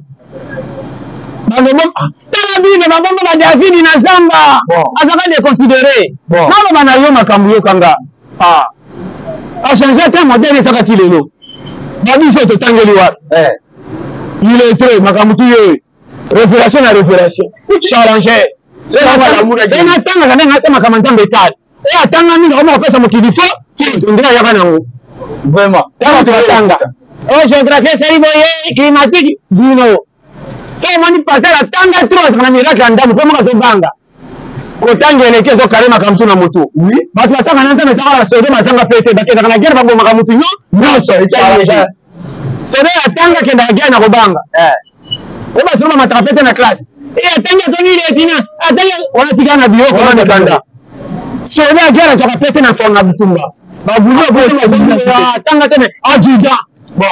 Bando mama tala bine mabomba ba David na Zamba. Azaka ndio considerer. Naona bana yo makamu yo kanga. A changer ta modèle sakati lelo. Babi so to tangeli wa. Il est très makamu tu yo. Révélation na révélation. Challenger. C'est la l'amour. C'est na tanga kana ngata makamu nzambe tali. Et attends, nous avons fait ça mokilifo, on dirait yabanango. Vraiment. Là tu attends. Oh, j'ai grafé ça ivoyé, climatique, dino. Ça on dit passer la tanga trop, ça na miracle ndamu, pour moi ça banga. Kotanga ele kezo karema kamsu na moto. Oui. Batu basanga nanta na sala sodo masanga pete, bakenda kana gera bango makamutu no. Non, ça est. C'est là tanga kenda gera na kobanga. On va soma matrapete na classe. Et attends, Tony le tina, attends, on a tigana bio comme na kanda. Sona gera za kapete na fonga bitumba babulo bo tanga tene ajuda bon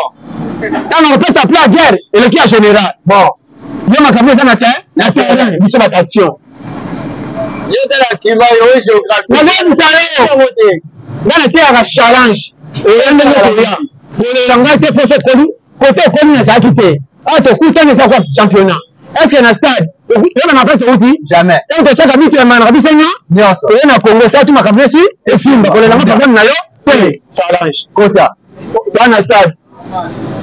tanga pesa pla guerre et le qui a général bon yo makambo za na terrain biso ba action yo tala kiba yo géographie na même ça yo na tia ka challenge et ende ko ya pour le langage pour ce côté comme na ça quitté to kutana za kwa championnat est-ce que na stade on n'a pas ce outil jamais donc tu as mis tu man rabisenya nyonso et na Congo ça tu makabesi et simba ko le lango problème na yo tele challenge kota dans na stade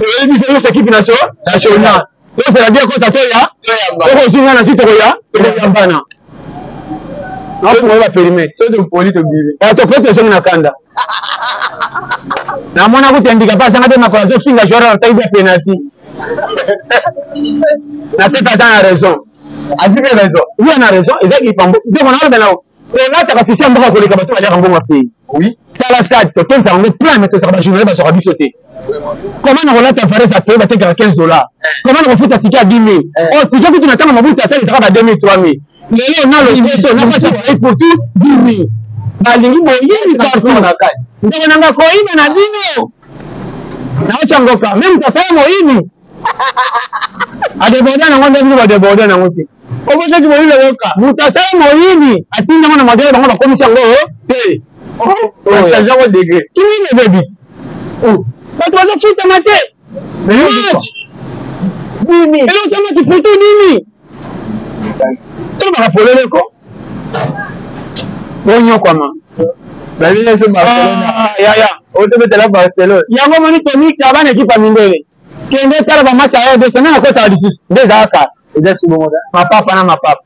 et lui c'est l'équipe nationale donc c'est la bien kota to ya ko zinga na site ko ya bana na ko ba périmètre c'est de polite bibi et to peut être na kanda na mona ko tendika pas nga de makolazo finga jora ta ibe penalty na tête ça a raison. Azime raison. Oui, on a raison. Exact, il pense. Donc on a maintenant. Et là, tu vas si on va coller comme toi, aller en bon pays. Oui. T'as la stade, tu tombes ça, on est plein, mais tu seras journée, ça sera sauter. Comment on relate ta farine, ça peut battre à $15. Comment on fout ta ticket à 10 000. Oh, ticket que tu n'attends pas, ça sera à 2 000, 3 000. Mais là, on a le presso, on a pas ça pour tout 10 000. Balingi moyen, il partout. Donc on a quoi, il y en a 10 000. Na changoka, même ta ça moyen. Adeboda na ngombe ndio adeboda na ngote. Obote ki moyile yoka. Mutasala moyini. Atinga mwana magere bango bakomisa ngo te. Oh, ça jawo degré. Qui ne veut vite. Oh. Pas toi ça fuite maté. Mais Dimi. Et l'autre ça tu photo Dimi. Tu vas rappeler le ko. Bonyo comment. La ville est sur Barcelone. Ya. O te mettre la Barcelone. Yango moni Tony Kabane équipe à Mindele. Kende tala ba match ayo de semaine ko ta disis des aka et si bon ma papa na ma papa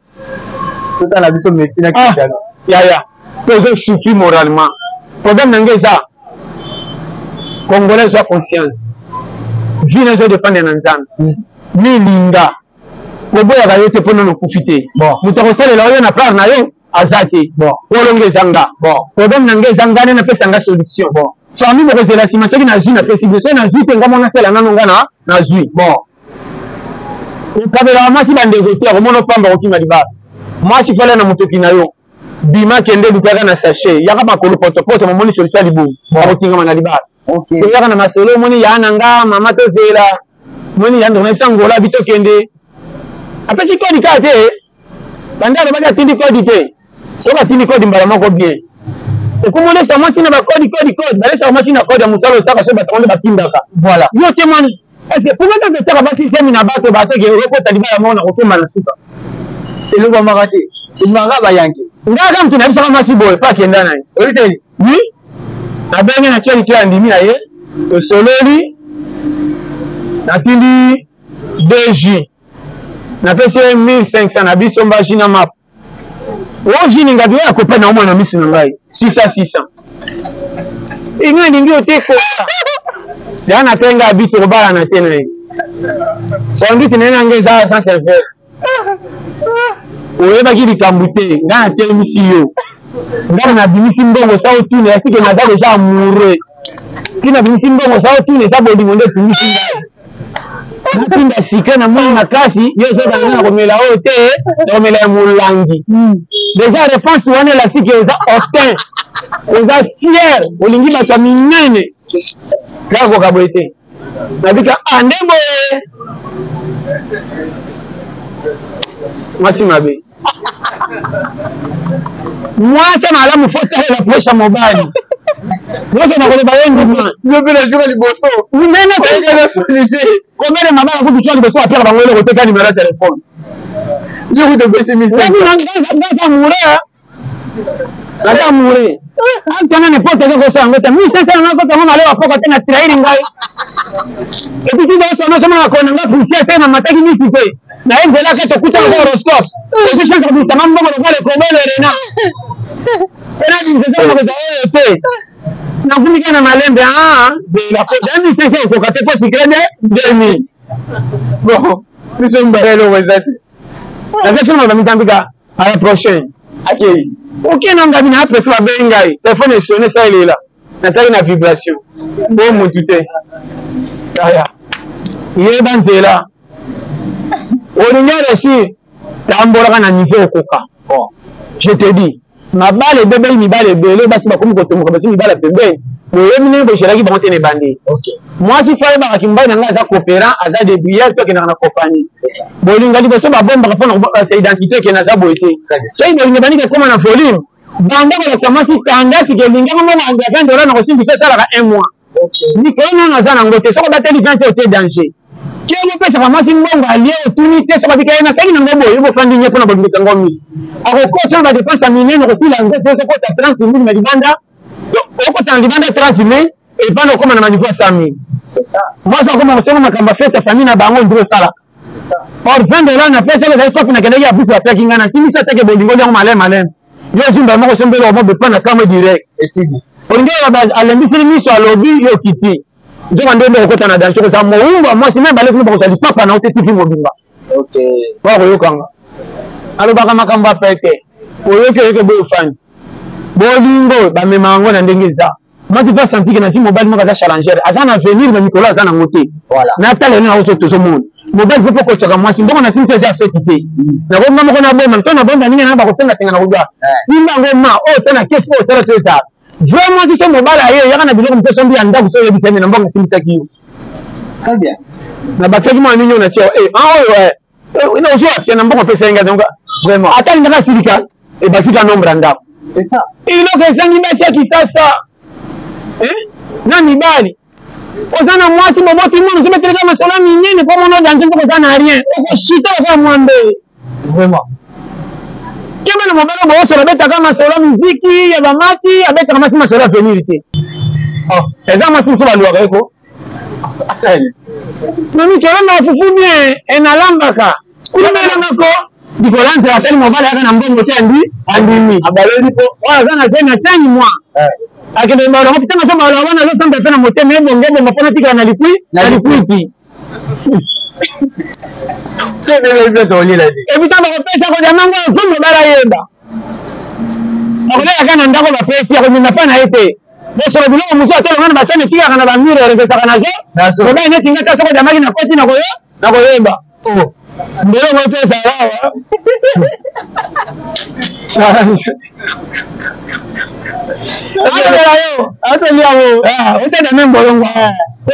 tout à la biso Messi na Cristiano ya peso souffrir moralement problème nangé ça congolais soit conscience vine zo dépendre na nzambe ni linga boboya ba yote pona no profiter bon mutako sala la yo na plan na yo azaki bon kolonge zanga bon problème nangé zanga na pesa nga solution bon famille mo kozela sima soki na zui na possibilité na zui tenga mona sala nanu ngana na zui bon kabela masi bandeko te ko mono pamba ko kima libala masi fala na motoki na yo bima kende lukaka na sachet yaka makolo poto mo moni solution libu ko tinga na libala OK. Yaka na masolo moni ya nanga mama to zela. Moni ya ndona sangola bito kende. Apesi kodi kate. Banda ba ka tindi kodi te. Soka tindi kodi mbala moko bien. Ekomone sa mwasi na ba kodi. Bale sa mwasi na kodi ya musalo saka so batonde bakindaka. Voilà. Yo temani. Est-ce que pourquoi tu as pas système na bato ke roko taliba ya mona kokoma na suka. Elongo makate. Imanga ba yanki. Ngaga mtu na bisa masi boy pa kenda naye. Oliseni. Oui. Na benge na cheli kia ndimi na ye. Sololi. Na tindi 2J. Na pese 1500 na biso mbaji na map. Oji ni ngadi ya kopa na omo na misi na ngai. 600. Inga ningi oteko. Yana tenga bitu kubala na tena hii. Sondi tinena ngeza sans service. Oeba kili kambute, ngana tena misiyo. Ngana na bimisi mbongo sao tune, asike naza deja amure. Kina bimisi mbongo sao tune, sabo limonde tumisi ngai. Natinda sika na mwana na kasi, yo soda ngana komela ote, komela ya mulangi. Deja réponse wane la sike oza aucun. Oza fier, olingi bato minene. Kako kabwete. Nabika andebo. Mwasi mabe. Mwasa na alamu foto la presha mobile. Mwasa na kole bawengi mwa. Nyobe na juba liboso. Nimena sasa na solide. Komere mama na kubichwa liboso apia bangwele koteka ni mara telefone. Yo kutobeti misi. Ngasa mure. Ngasa mure. Antana ne pote ko sangota. Mi sasa na ko tama leo poko tena traili ngai. Ebi ndio sono sema ko na ngapusia tena mataki misi pe. Na enze la kato kuta horoscope. Ebi shaka kabisa mambo ko pale komele rena. Tena ni sasa ko za te. Na kumika na malembe zela ko dani sasa ko kate ko sikrede 2000. Bon, biso mbelo wezati. Na sasa mwa mitambika à la prochaine. OK. OK nanga bina après ça bengai. Téléphone est sonné ça il est là. Nataki na vibration. Bon mutute. Aya. Yé banzela. Olinga reçu. Tambola na niveau koka. Bon. Je te dis, ma balle bébé mi balle belé basi ba komi ko tomoka basi mi balle bébé. Boyemine bo shelaki ba kontene bandi. OK. Moi si fallait ba kimba na nga za coopérant aza de billard to ke na compagnie. Bolinga liboso ba bomba ko na sa identité ke na za boité. Sai bolinga bani ke koma na folie. Banda ko sa masi tandasi ke linga mo na anga $20 na ko simbi sala ka 1 mois. OK. Ni ko no na za na ngote so ko bateli 20 au danger. Ki mo pesa ka masi mbongo alie otunité so ba bikaina sai na ngobo yubo fandi nyepo na bolinga tango mis. Ako ko so ba dépense minene ko sila ngote so ko ta 30 000 na libanda. Oko ta libanda 30 000 et pas comme na maniko 100 000. C'est ça. Moi ça comme on sema makamba fete famille na bango ndro sala. Or $20 na pesa ile kwa kuna kelele ya busi ya peki ngana simi sa take bolingo yango malem. Yo simba moko sembele o mo pana kama direct. Esidi. Olingo ba alembisi miso alobi yo kiti. Ndio ndende ko tana dancho ko sa mo umba moi si même balé ko sa papa na oteti fi mobimba. OK. Wa ko yo kanga. Alo baka makamba pete. Oyo ke bo fani. Bolingo ba memango na ndenge za. Moi tu vas sentir que na si mobile mo ka challenger. Azana venir na Nicolas azana ngote. Voilà. Na tale na oso to so monde. Mobile faut ko chaka mwasi ndongo na tinse za sekite. Na ko mama ko na bomba so na bomba ninga na ba ko senga singa na kujwa. Simba ngoma o tena kesi o sala to sa. Vraiment tu so mobile aye yaka na biloko mpeso mbi anda ko so yebi sene na mbonga simisa kiyo. Très bien. Na bataki mo ninyo na cheo. Ina oso atena mbonga pesa inga donc vraiment. Atali ndaka silika e basika nombre ndako. C'est ça. Il a que ça qui m'a fait qui ça. Na mibali. Ozana mwasi bobo tout le monde qui mettre comme ça la minene comme on a dans quelque chose n'a rien. Oko chita kwa mwambe. Vraiment. Kama na mobile bo so rabeta kama solo muziki ya bamati abeta kama sima solo venirité. Oh, eza masi so balwa ko. Asali. Nani chora na fufu bien enalambaka. Kuna nako Dikolante ateli mobile yaka na mbongo tendi andimi abaleli po wala sana tena tani mwa akende mbalo mopita na soma wala wana lo samba pena mote mebo ngebe mafana tika na lipui ki c'est de le to lila di ebita ba pesa ko jamango fumo bara yenda akole yaka na ndako ba pesa ko nyina pana ete boso bilo muso atelo ngana batane tika kana ba mire rekesa kana zo ko ba ne tinga ta soko jamagi na koti na koyemba oh mbele mo pesa wawa otenda me mbolongo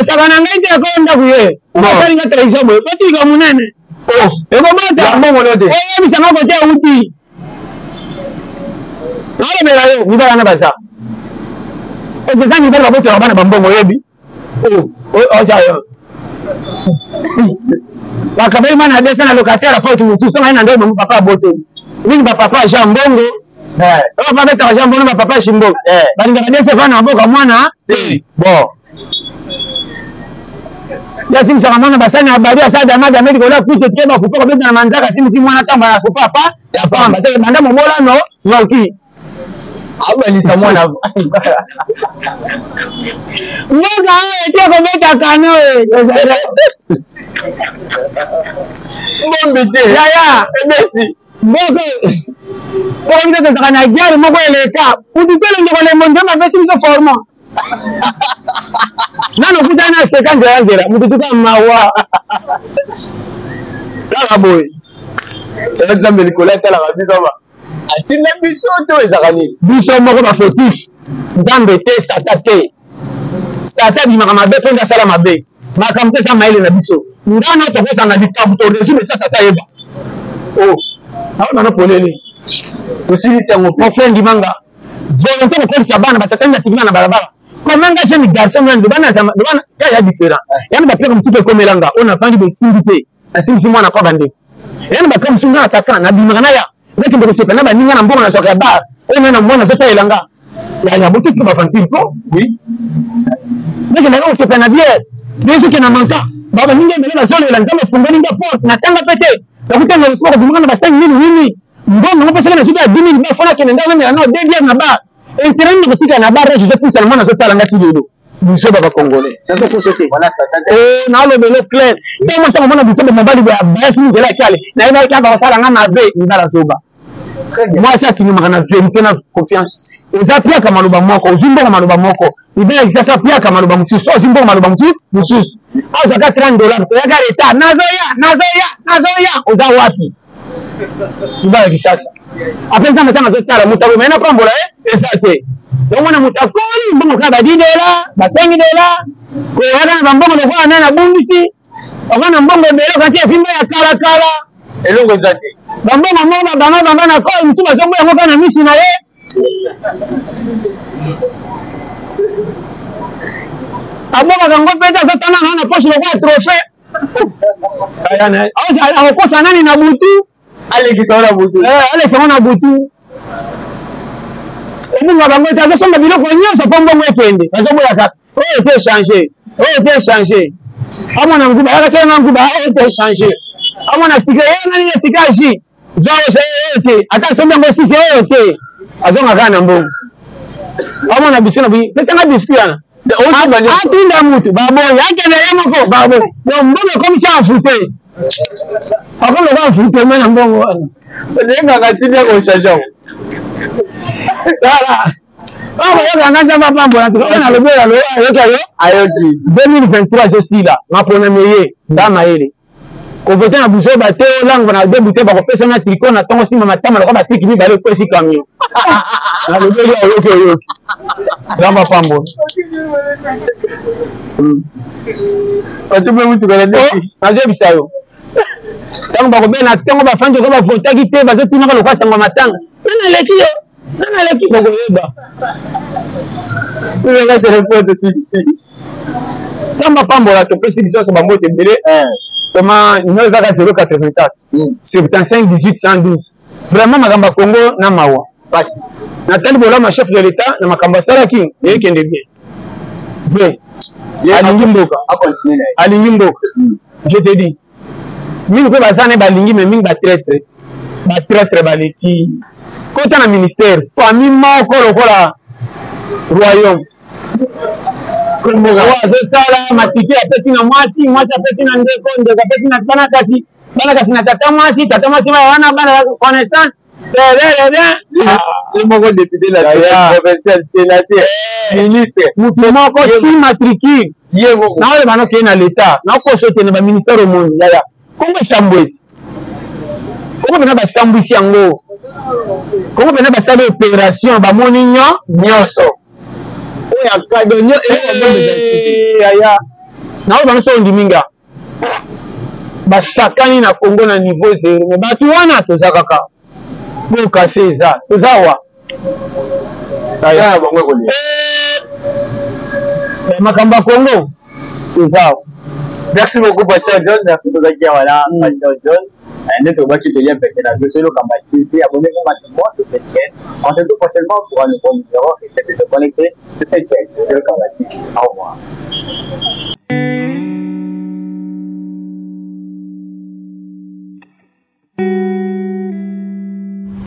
osaka na ngai te ko ndaku ye osalinga television boye kotika munene ekobota oyebisanga kote euti nalobela yo mibala na basa epesa mibala babotola bana bambongo oyebi osayo bakabeli mana adesa na locataire apoti mosusu ngai na nde mamu papa abotoli mingi bapapa jean mbongo papa betaka jean mbongo bapapa shimbo balingaka dese vana maboka mwana bon yasimisaka mwana basani abali asadamaga medi kola kuto te bakupa kobeta na manzaka simisi mwana tamba na kupa pa ya pamba te banda mobolano noki abalisa mwana mboka ete kobeta kano Mbombe yaya ebeti mboka soko biso tozaka na guerre moko eleka ututele ndeko lembo nzambe apesi biso forma nano kuta na seka nzela nzela mututuka mawa kaka boye nzambe likolo atalaka biso ma atinda biso to ezaka nini biso moko bafotif nzambe te sata te sata bimaka mabe mpo nde asala mabe makambo te eza mayele na biso ngana tokosanga likabu toresume sa sata yeba aona polele tosilisi yango mon frère ndimanga volonté kokolisa bana batatani na tigina na balabala komanga jeune garçon mwana dobana kaya différent yani bapeka mosusu ekomelanga oyo nafandi besimbi te nasimbisi mwana kwa bandeko yani baka mosusu nga ataka nabimaka na ya nakende kosepa na baninga na mbongo na soka ya bar oyo nana mwana azotayelanga yaya bototika bafantile po nakendaka kosepa na biere besoki na manka babaninga emele bazolela nzambe efungolinga porte natanga pe te nakutanga losuka kobimaka na ba 5 000 wini mbongo ngo pesaka na soki ya 10 000 bafona kende ndako emela nao 2 biere na bar intérêt na kotika na bar je pousse na mwana azotala ngati lelo biso baba congolais nazokoso te nalobelo clair nde mosaka mwana biso mobali ya basi nzela kale nayebaki aba kosalanga mabe ngala zoba mwasi akinimaka na vérité na confiance oza piaka maloba moko ozwi mbongo maloba moko ibea kisasa piaka maloba mosusu ozwi mbongo maloba mosusu azwaka $30 toyaka leta nazoya oza wapi ibaya kisasa ape nzambe ntango azotala moto abomai na pambola eza te omona moto akoli mbongo kaka $10 $5 koyaka na bambongo lokola nani abungisi oka na mbongo ebele okanti efimba ya kalakala eloko eza te bambongo moko bamba na koli mosusu bazombo yango kaka na misi na ye abokaka yango mpenza azotanga nao na poshe lokola trofe akokosa nani na butu alekisa na butu alesango na butu ebunga bango ete azosomba biloko nyonso mpo mbongo ekende azoboyaka oyo te échange amona nguba yakatela nguba oyo te échange amona sika ye nani ya sika ji zoose oyo te ata asombi yango sisi oyo te azonga kaka na mbongo amona biso na bi pesanga biskuit yana atinda mutu baboyi akende ye moko baboyi donc mbongo ekomisi afute akoloko afute me na mbongo wana oyengaka tini yakochange Voilà. Yoka nzamba pambola tukana lobela lo ayoki 2023 ceci là mapona meye za maele ko voter na buso ba te lango na debuter ba ko pesa na tricot na tongo sima matama lo ba triki bi bale ko si camion na lobela ayoki nzamba pambola atume mutu kana ndeki aje bisayo tango ba ko bena tango ba fanje ko ba voter ki te ba zo tuna ko kwa sangwa matanga nana leki yo nana leki ko yeba la téléphone sisi samba pambola topesi biso so bambote ebele koma numéro ezaka 084 75 18 112 vraiment makambo ya Congo na mawa pasi natali bolama chef de l'état na makambo asalaki eyekende bien vrai alingi mboka je te dis mingi mpe baza ne balingi me mingi batraître baleki kota na ministère famille moko lokola royaume azosala matike apesi na mwasi apesi na ndeko apesi na banakasi na tata mwasi wana bana connaissance moko député national provincial sénateur ministre mutu moko si matricule naole banokeye na l'état nakoso te na baministère omoni yaya kongo esambo ete kongo pena basambwisi yango Congo pena basala opération bamoni nyonso oyo akado nyo aya na oyo banso ondiminga basakani na Congo na niveau zero mais bato wana toza kaka bokase eza toza wa aya bango kolia makambo ya Congo toza wa. Merci beaucoup Pasteur John, merci pour votre voilà Pasteur John. Nous avons qui te lien avec la vidéo sur le canal YouTube, abonnez-vous maintenant sur cette chaîne. On se retrouve prochainement pour un nouveau numéro et c'est de se connecter sur cette chaîne sur le canal YouTube. Au revoir.